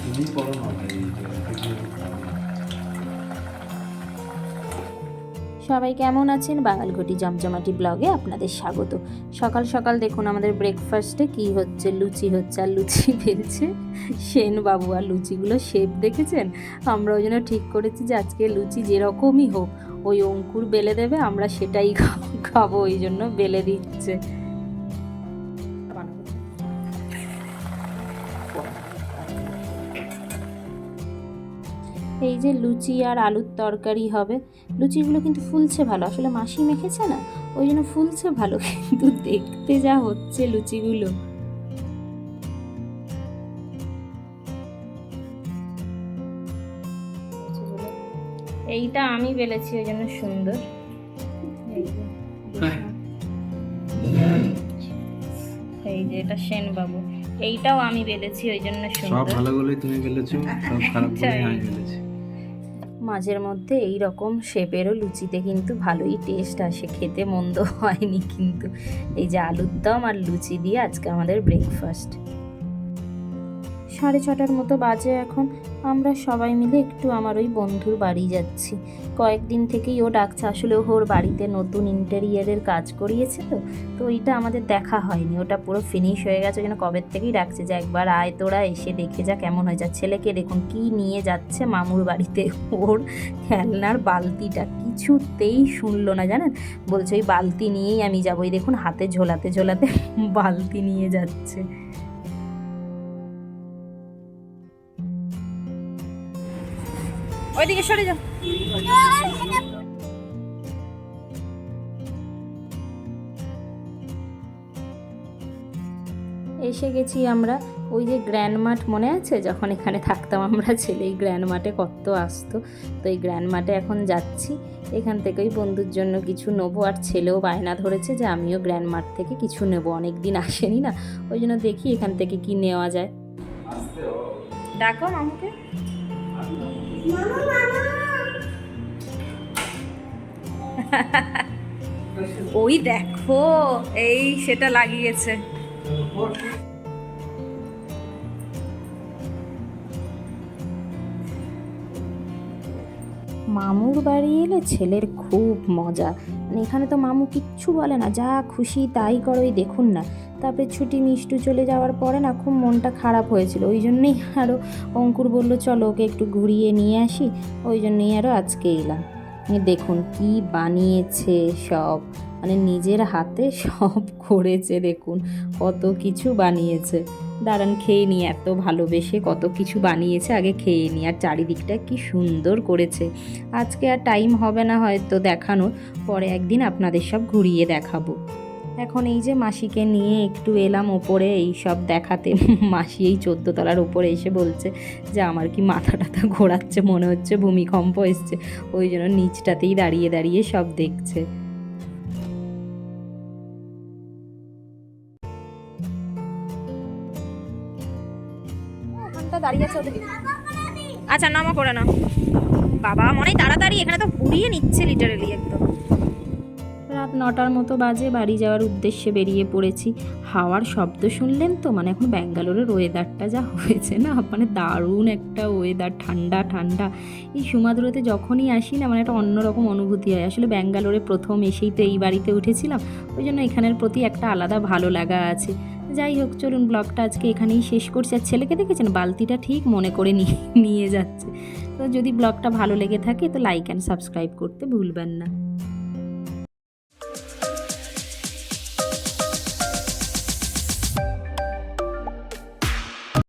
তুমি করো না ভাই। সবাই কেমন আছেন? বাঙালঘটি জমজমাটি ব্লগে আপনাদের স্বাগত। সকাল সকাল দেখুন আমাদের ব্রেকফাস্টে কি হচ্ছে, লুচি হচ্ছে আর লুচি বেলছে সেন বাবু। আর লুচিগুলো শেপ দেখেছেন? আমরা ওই জন্য ঠিক করেছি যে আজকে লুচি যেরকমই হোক ওই অঙ্কুর বেলে দেবে, আমরা সেটাই খাবো, ওই জন্য বেলে দিচ্ছে। এই যে লুচি আর আলুর তরকারি হবে। লুচিগুলো কিন্তু ফুলছে ভালো, আসলে মাসি মেখেছে না, ওই জন্য ফুলছে ভালো, কিন্তু দেখতে যা হচ্ছে লুচিগুলো। এইটা আমি বেলেছি ওই জন্য সুন্দর। এই যে এটা সেন বাবু, এইটাও আমি বেলেছি ওই জন্য সুন্দর। সব ভালোগুলোই তুমি বেলেছো, সব খারাপগুলোই আমি বেলেছি। মাঝের মধ্যে এই রকম শেপেরও লুচিতে কিন্তু ভালোই টেস্ট আসে, খেতে মন্দ হয়নি কিন্তু। এই যে আলুর দম আর লুচি দিয়ে আজকে আমাদের ব্রেকফাস্ট। 6:30 মতো বাজে এখন। আমরা সবাই মিলে একটু আমার ওই বন্ধুর বাড়ি যাচ্ছি। কয়েকদিন থেকেই ও ডাকছে, আসলে ওর বাড়িতে নতুন ইন্টেরিয়ারের কাজ করিয়েছে, তো ওইটা আমাদের দেখা হয়নি, ওটা পুরো ফিনিশ হয়ে গেছে, ওই জন্য কবের থেকেই ডাকছে যে একবার আয় তোরা, এসে দেখে যা কেমন হয়ে যায়। ছেলেকে দেখুন কি নিয়ে যাচ্ছে মামুর বাড়িতে, ওর খেলনার বালতিটা কিছুতেই শুনলো না জানেন, বলছে ওই বালতি নিয়েই আমি যাবো। ওই দেখুন হাতে ঝোলাতে ঝোলাতে বালতি নিয়ে যাচ্ছে। ওইদিকে সরে যাও। এসে গেছি আমরা ওই যে গ্র্যান্ড মার্ট, মনে আছে যখন এখানে থাকতাম আমরা, ছেলে এই গ্র্যান্ড মার্টে কত আসতো, তো এই গ্র্যান্ড মার্টে এখন যাচ্ছি। এখান থেকে ওই বন্ধুর জন্য কিছু নেবো, আর ছেলেও বায়না ধরেছে যে আমিও গ্র্যান্ড মার্ট থেকে কিছু নেবো, অনেক দিন আসেনি না, ওই জন্য দেখি এখান থেকে কি নেওয়া যায়। ডাকো মামুকে। ওই দেখো এই সেটা লাগিয়েছে। মামুর বাড়ি এলে ছেলের খুব মজা, মানে এখানে তো মামু কিচ্ছু বলে না, যা খুশি তাই করো। ওই দেখুন না, তারপরে ছুটি মিষ্টু চলে যাওয়ার পরে না খুব মনটা খারাপ হয়েছিল, ওই জন্যেই আরও অঙ্কুর বলল চলো ওকে একটু ঘুরিয়ে নিয়ে আসি, ওই জন্যই আরও আজকে এলাম। দেখুন কি বানিয়েছে সব, মানে নিজের হাতে সব করেছে, দেখুন কত কিছু বানিয়েছে। দাঁড়ান খেয়ে নিই, এত ভালোবেসে কত কিছু বানিয়েছে, আগে খেয়ে নিই। আর চারিদিকটা কি সুন্দর করেছে। আজকে আর টাইম হবে না হয়তো দেখানোর, পরে একদিন আপনাদের সব ঘুরিয়ে দেখাবো। এখন এই যে মাসিকে নিয়ে একটু এলাম ওপরে এই সব দেখাতে। মাসি এই 14 তলার ওপরে এসে বলছে যে আমার কি মাথা টাথা ঘোরাচ্ছে, মনে হচ্ছে ভূমিকম্প এসছে, ওই জন্য নিচটাতেই দাঁড়িয়ে দাঁড়িয়ে সব দেখছে। দাঁড়িয়ে আছে ওদের। আচ্ছা নামা করে না বাবা, মনে তাড়াতাড়ি, এখানে তো পুড়িয়ে নিচ্ছে লিটারেলি একদম। রাত 9টার মতো বাজে, বাড়ি যাওয়ার উদ্দেশ্যে বেরিয়ে পড়েছি। হাওয়ার শব্দ শুনলেন তো, মানে এখন ব্যাঙ্গালোরের ওয়েদারটা যা হয়েছে না, মানে দারুণ একটা ওয়েদার, ঠান্ডা ঠান্ডা। এই সুমাদ্রতে যখনই আসি না, মানে একটা অন্যরকম অনুভূতি হয়। আসলে ব্যাঙ্গালোরে প্রথম এসেই তো এই বাড়িতে উঠেছিলাম, ওই জন্য এখানের প্রতি একটা আলাদা ভালো লাগা আছে। যাই হোক চলুন ব্লগটা আজকে এখানেই শেষ করছি। আর ছেলেকে দেখেছেন বালতিটা ঠিক মনে করে নিয়ে যাচ্ছে। তো যদি ব্লগটা ভালো লেগে থাকে তো লাইক অ্যান্ড সাবস্ক্রাইব করতে ভুলবেন না।